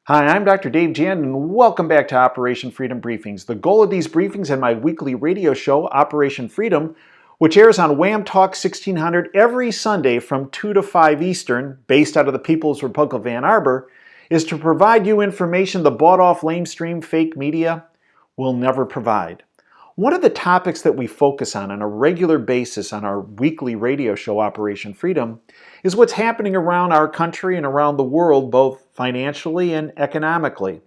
Hi, I'm Dr. Dave Jan, and welcome back to Operation Freedom Briefings. The goal of these briefings and my weekly radio show, Operation Freedom, which airs on Wham Talk 1600 every Sunday from 2 to 5 Eastern, based out of the People's Republic of Ann Arbor, is to provide you information the bought-off lamestream fake media will never provide. One of the topics that we focus on a regular basis on our weekly radio show, Operation Freedom, is what's happening around our country and around the world, both financially and economically.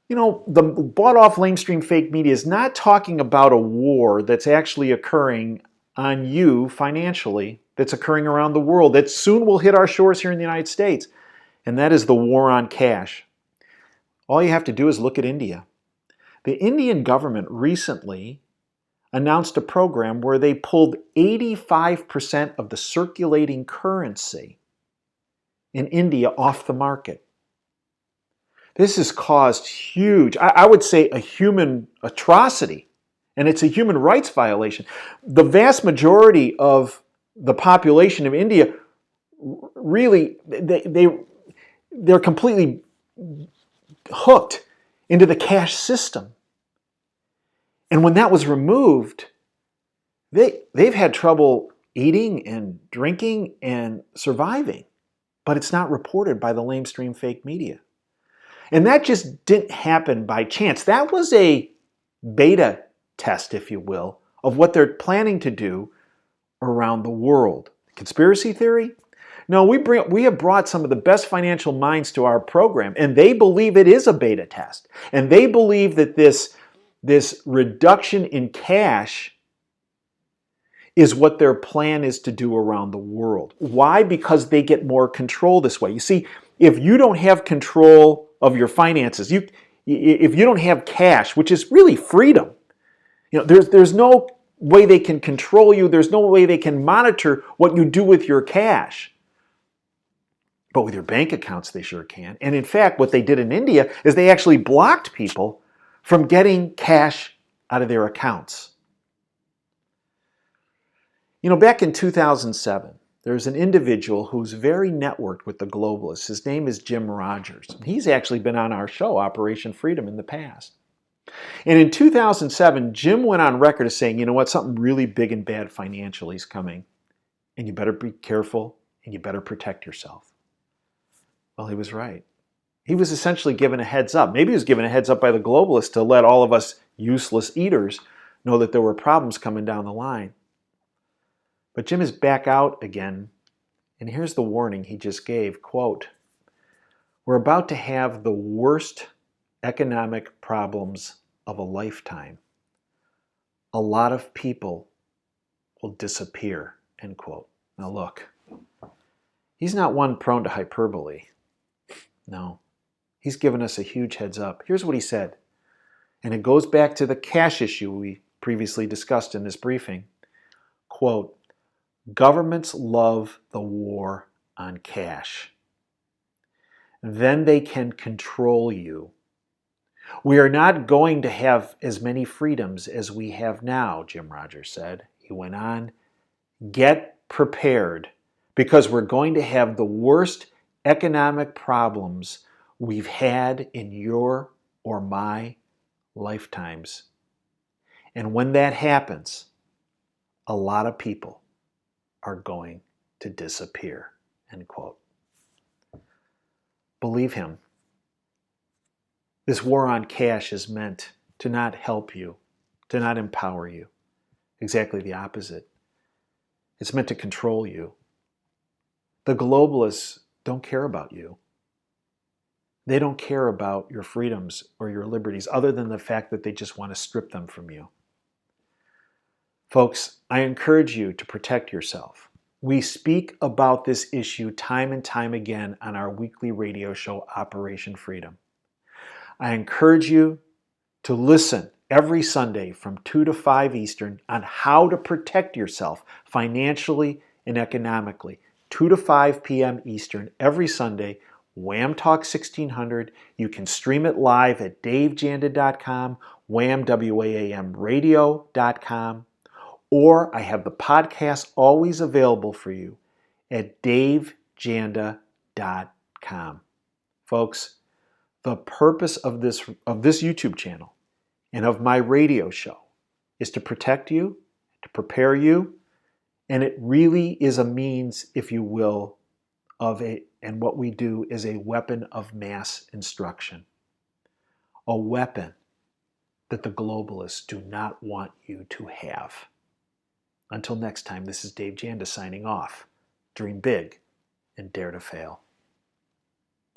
You know, the bought-off lamestream fake media is not talking about a war that's actually occurring on you financially, that's occurring around the world, that soon will hit our shores here in the United States, and that is the war on cash. All you have to do is look at India. The Indian government recently announced a program where they pulled 85% of the circulating currency in India off the market. This has caused huge, I would say, a human atrocity, and it's a human rights violation. The vast majority of the population of India really, they're completely hooked into the cash system. And when that was removed, they've had trouble eating and drinking and surviving. But it's not reported by the lamestream fake media. And that just didn't happen by chance. That was a beta test, if you will, of what they're planning to do around the world. Conspiracy theory? No, we have brought some of the best financial minds to our program, and they believe it is a beta test. And they believe that this reduction in cash is what their plan is to do around the world. Why? Because they get more control this way. You see, if you don't have control of your finances, if you don't have cash, which is really freedom, there's no way they can control you. There's no way they can monitor what you do with your cash. But with your bank accounts, they sure can. And in fact, what they did in India is they actually blocked people from getting cash out of their accounts. Back in 2007, there's an individual who's very networked with the Globalists. His name is Jim Rogers. He's actually been on our show, Operation Freedom, in the past. And in 2007, Jim went on record as saying, you know what, something really big and bad financially is coming, and you better be careful, and you better protect yourself. Well, he was right. He was essentially given a heads up. Maybe he was given a heads up by the globalists to let all of us useless eaters know that there were problems coming down the line. But Jim is back out again, and here's the warning he just gave, quote, "We're about to have the worst economic problems of a lifetime. A lot of people will disappear," end quote. Now look, he's not one prone to hyperbole. No, he's given us a huge heads up. Here's what he said, and it goes back to the cash issue we previously discussed in this briefing. Quote, "Governments love the war on cash. Then they can control you. We are not going to have as many freedoms as we have now," Jim Rogers said. He went on, "Get prepared, because we're going to have the worst economic problems we've had in your or my lifetimes. And when that happens, a lot of people are going to disappear," end quote. Believe him. This war on cash is meant to not help you, to not empower you. Exactly the opposite. It's meant to control you. The globalists don't care about you. They don't care about your freedoms or your liberties, other than the fact that they just want to strip them from you. Folks, I encourage you to protect yourself. We speak about this issue time and time again on our weekly radio show, Operation Freedom. I encourage you to listen every Sunday from 2 to 5 Eastern on how to protect yourself financially and economically. 2 to 5 p.m. Eastern every Sunday, Wham Talk 1600. You can stream it live at davejanda.com, whamradio.com, or I have the podcast always available for you at davejanda.com. Folks, The purpose of this YouTube channel and of my radio show is to protect you, to prepare you, and it really is a means, if you will, and what we do is a weapon of mass instruction. A weapon that the globalists do not want you to have. Until next time, this is Dave Janda signing off. Dream big and dare to fail.